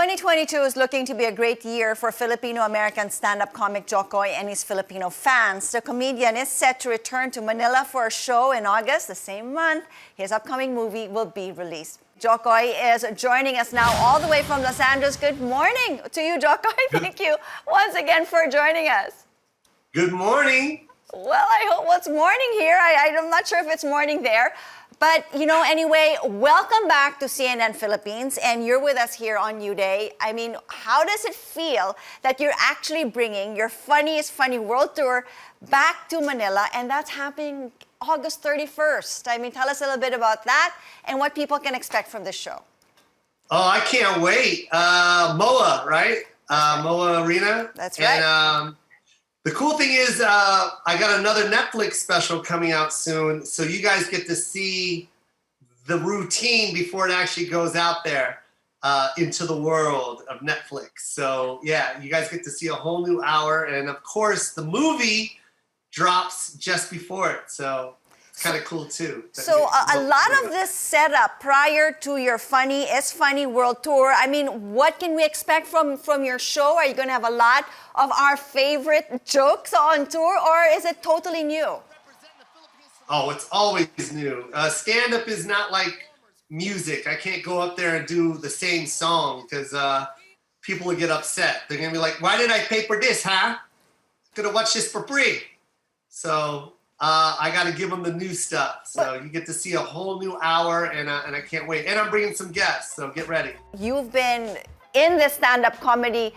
2022 is looking to be a great year for Filipino American stand-up comic Jo Koy and his Filipino fans. The comedian is set to return to Manila for a show in August, the same month his upcoming movie will be released. Jo Koy is joining us now all the way from Los Angeles. Good morning to you, Jo Koy. Thank you once again for joining us. Good morning. Well, I hope it's morning here. I'm not sure if it's morning there. But, anyway, welcome back to CNN Philippines, and you're with us here on New Day. I mean, how does it feel that you're actually bringing your Funniest Funny World Tour back to Manila, and that's happening August 31st? I mean, tell us a little bit about that and what people can expect from this show. Oh, I can't wait. MOA, right? MOA Arena. That's right. And the cool thing is I got another Netflix special coming out soon, so you guys get to see the routine before it actually goes out there into the world of Netflix. So yeah, you guys get to see a whole new hour, and of course the movie drops just before it, so it's kind of cool too. So a lot of this setup prior to your Funniest Funny World Tour, I mean, what can we expect from your show? Are you going to have a lot of our favorite jokes on tour, or is it totally new? Oh, it's always new. Stand-up is not like music. I can't go up there and do the same song because people will get upset. They're going to be like, why did I pay for this, huh? Could have watched this for free. So I got to give them the new stuff. So you get to see a whole new hour, and I can't wait. And I'm bringing some guests, so get ready. You've been in the stand-up comedy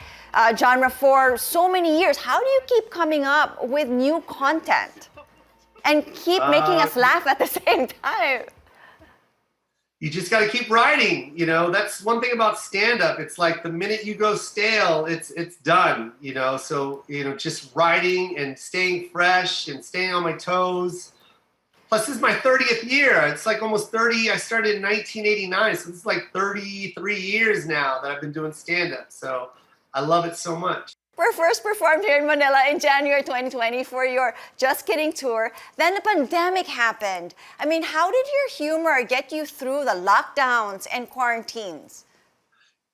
genre for so many years. How do you keep coming up with new content and keep making us laugh at the same time? You just got to keep writing. That's one thing about stand-up. It's like the minute you go stale, it's done. So just writing and staying fresh and staying on my toes. Plus, this is my 30th year. It's like almost 30. I started in 1989, so this is like 33 years now that I've been doing stand-up. So I love it so much. We first performed here in Manila in January 2020 for your Just Kidding tour. Then the pandemic happened. I mean, how did your humor get you through the lockdowns and quarantines?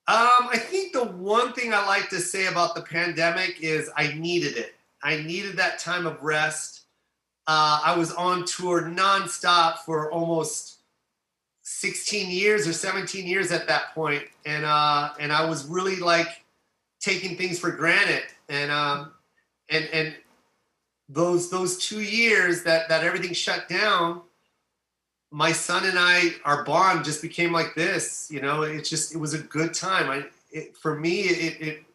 I think the one thing I like to say about the pandemic is I needed it. I needed that time of rest. I was on tour nonstop for almost 16 years or 17 years at that point. And I was really like taking things for granted. And those 2 years that everything shut down, my son and our bond just became like this. It was a good time. For me,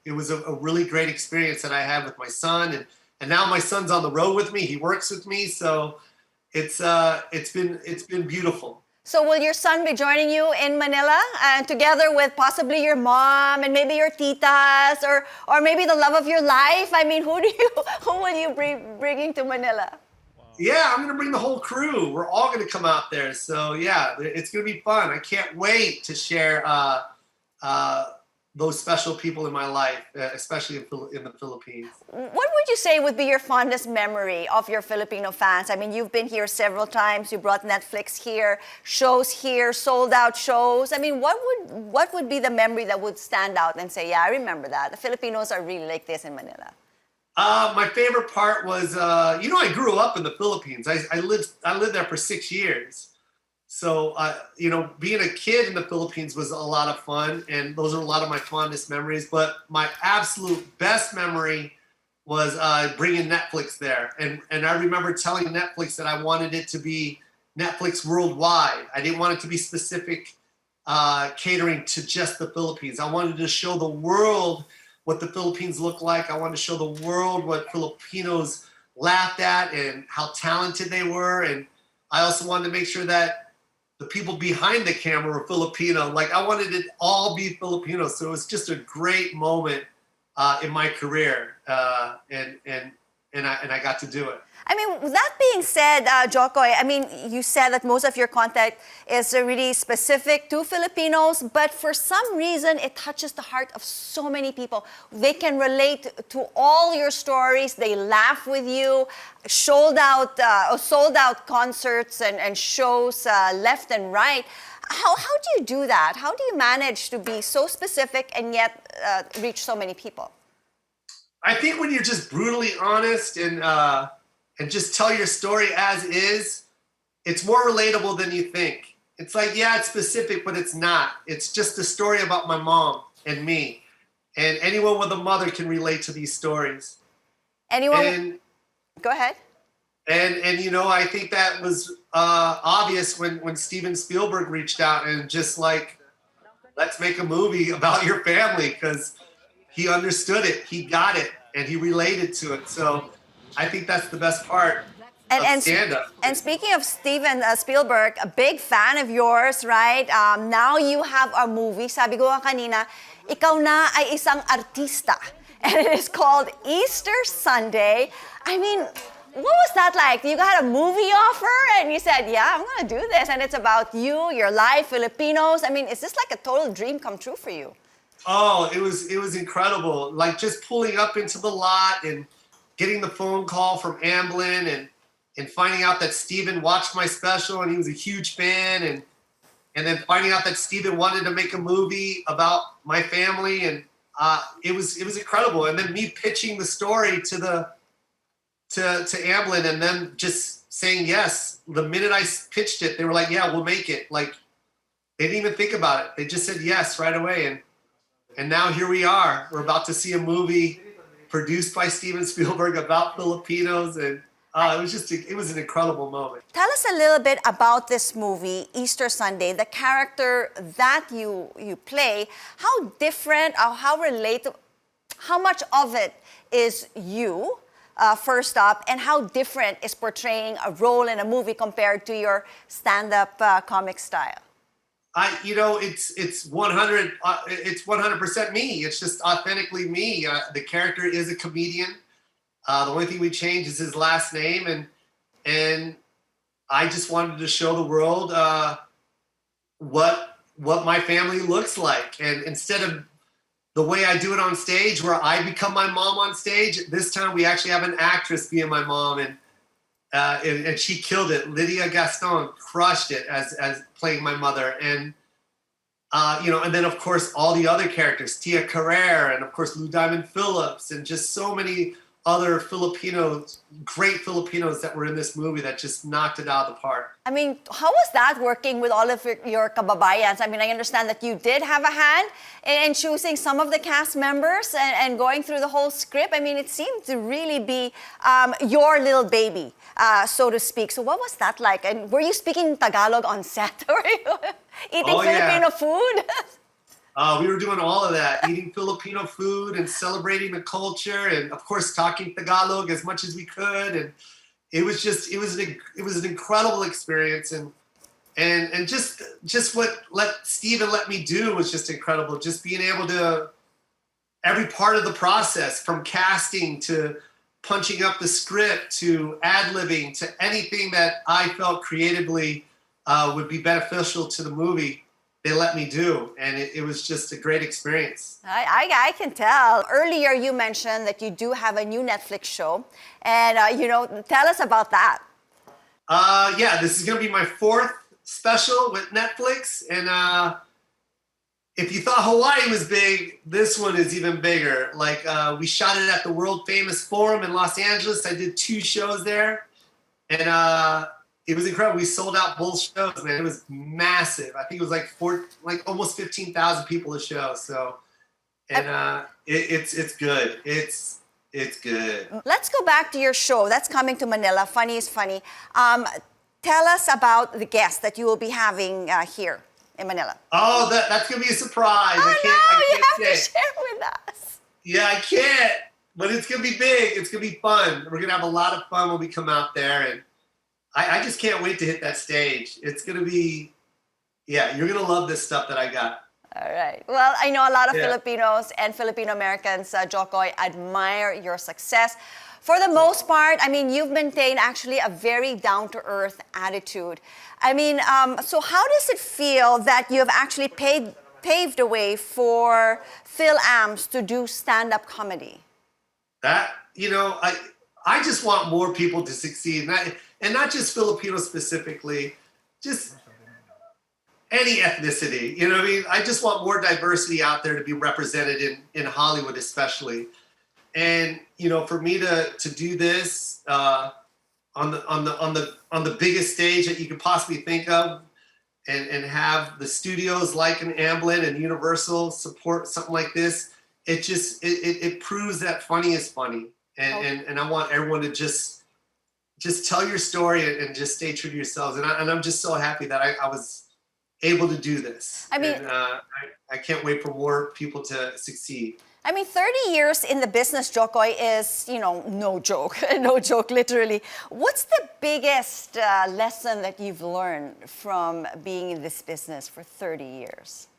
it was a really great experience that I had with my son, and now my son's on the road with me. He works with me, so it's been beautiful. So will your son be joining you in Manila, together with possibly your mom and maybe your titas, or maybe the love of your life? I mean, who will you be bringing to Manila? Yeah, I'm gonna bring the whole crew. We're all gonna come out there. So yeah, it's gonna be fun. I can't wait to share those special people in my life, especially in the Philippines. What would you say would be your fondest memory of your Filipino fans? I mean, you've been here several times. You brought Netflix here, shows here, sold out shows. I mean, what would be the memory that would stand out and say, yeah, I remember that. The Filipinos are really like this in Manila. My favorite part was, I grew up in the Philippines. I lived there for 6 years. So, being a kid in the Philippines was a lot of fun, and those are a lot of my fondest memories. But my absolute best memory was bringing Netflix there. And I remember telling Netflix that I wanted it to be Netflix worldwide. I didn't want it to be specific catering to just the Philippines. I wanted to show the world what the Philippines look like. I wanted to show the world what Filipinos laughed at and how talented they were. And I also wanted to make sure that the people behind the camera were Filipino. Like, I wanted it all be Filipino. So it was just a great moment in my career. And and I got to do it. I mean, that being said, Jo Koy, I mean, you said that most of your content is really specific to Filipinos, but for some reason, it touches the heart of so many people. They can relate to all your stories. They laugh with you. Sold out concerts and shows left and right. How do you do that? How do you manage to be so specific and yet reach so many people? I think when you're just brutally honest and just tell your story as is, it's more relatable than you think. It's like, yeah, it's specific, but it's not. It's just a story about my mom and me. And anyone with a mother can relate to these stories. Anyone? Go ahead. And you know, I think that was obvious when Steven Spielberg reached out and just like, let's make a movie about your family, because he understood it, he got it, and he related to it. So I think that's the best part of stand-up. And speaking of Steven Spielberg, a big fan of yours, right? Now you have a movie. Sabi ko nga kanina, ikaw na ay isang artista. And it is called Easter Sunday. I mean, what was that like? You got a movie offer and you said, yeah, I'm going to do this. And it's about you, your life, Filipinos. I mean, is this like a total dream come true for you? Oh, it was incredible. Like just pulling up into the lot and getting the phone call from Amblin and finding out that Steven watched my special and he was a huge fan, and then finding out that Steven wanted to make a movie about my family, and it was incredible. And then me pitching the story to Amblin and them just saying yes. The minute I pitched it, they were like, yeah, we'll make it. Like they didn't even think about it. They just said yes right away. And now here we are. We're about to see a movie produced by Steven Spielberg about Filipinos, and it was an incredible moment. Tell us a little bit about this movie, Easter Sunday, the character that you play. How different, or how relatable, how much of it is you, first up, and how different is portraying a role in a movie compared to your stand-up comic style? It's 100% me. It's just authentically me. The character is a comedian. The only thing we changed is his last name, and I just wanted to show the world what my family looks like. And instead of the way I do it on stage, where I become my mom on stage, this time we actually have an actress being my mom, and she killed it. Lydia Gaston crushed it as playing my mother, and and then of course all the other characters, Tia Carrere, and of course Lou Diamond Phillips, and just so many other Filipinos, great Filipinos that were in this movie that just knocked it out of the park. I mean, how was that working with all of your kababayans? I mean, I understand that you did have a hand in choosing some of the cast members and going through the whole script. I mean, it seemed to really be your little baby, so to speak. So what was that like? And were you speaking Tagalog on set? Were you eating Filipino food? We were doing all of that, eating Filipino food and celebrating the culture, and of course talking Tagalog as much as we could. And it was an incredible experience, and just what Steven let me do was just incredible. Just being able to, every part of the process, from casting to punching up the script to ad-libbing to anything that I felt creatively would be beneficial to the movie, they let me do, and it was just a great experience. I can tell. Earlier you mentioned that you do have a new Netflix show, and tell us about that. Yeah, this is going to be my 4th special with Netflix, and if you thought Hawaii was big, this one is even bigger. Like we shot it at the world famous Forum in Los Angeles. I did 2 shows there, and it was incredible. We sold out both shows, man. It was massive. I think it was like almost 15,000 people a show. So, and it's good. It's good. Let's go back to your show. That's coming to Manila. Funny is Funny. Tell us about the guests that you will be having here in Manila. Oh, that's gonna be a surprise. Oh, I have can't to share with us. Yeah, I can't. But it's gonna be big. It's gonna be fun. We're gonna have a lot of fun when we come out there, and I just can't wait to hit that stage. It's going to be, you're going to love this stuff that I got. All right. Well, I know a lot of Filipinos and Filipino Americans, Jo Koy, admire your success. for the most part, I mean, you've maintained actually a very down-to-earth attitude. I mean, so how does it feel that you have actually paved the way for Phil Ams to do stand-up comedy? That, I just want more people to succeed, and not just Filipinos specifically, just any ethnicity. You know what I mean? I just want more diversity out there to be represented in Hollywood, especially. And for me to do this on the biggest stage that you could possibly think of, and have the studios like an Amblin and Universal support something like this, it proves that funny is funny. And I want everyone to just tell your story and just stay true to yourselves. And I'm just so happy that I was able to do this. I mean, and, I can't wait for more people to succeed. I mean, 30 years in the business, Jo Koy, is, no joke, no joke, literally. What's the biggest lesson that you've learned from being in this business for 30 years?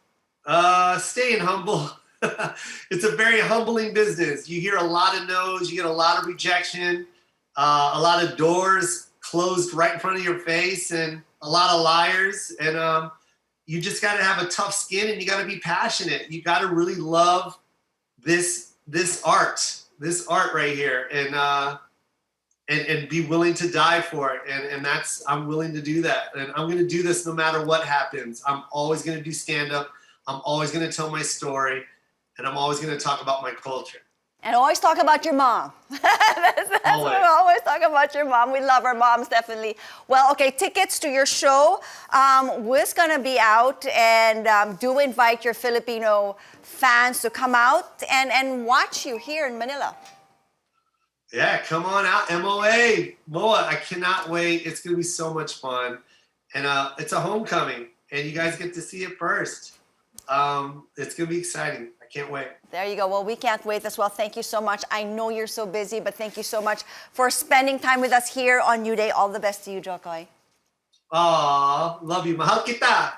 Staying humble. It's a very humbling business. You hear a lot of no's, you get a lot of rejection, a lot of doors closed right in front of your face, and a lot of liars. And you just got to have a tough skin, and you got to be passionate. You got to really love this art right here, and be willing to die for it. And I'm willing to do that. And I'm going to do this no matter what happens. I'm always going to do stand-up. I'm always going to tell my story. And I'm always going to talk about my culture. And always talk about your mom. That's what we always talk about your mom. We love our moms, definitely. Well, okay, tickets to your show was going to be out, and do invite your Filipino fans to come out and watch you here in Manila. Yeah, come on out, MOA. I cannot wait. It's going to be so much fun. And it's a homecoming, and you guys get to see it first. It's going to be exciting. I can't wait. There you go. Well, we can't wait as well. Thank you so much. I know you're so busy, but thank you so much for spending time with us here on New Day. All the best to you, Jo Koy. Aw, love you. Mahal kita.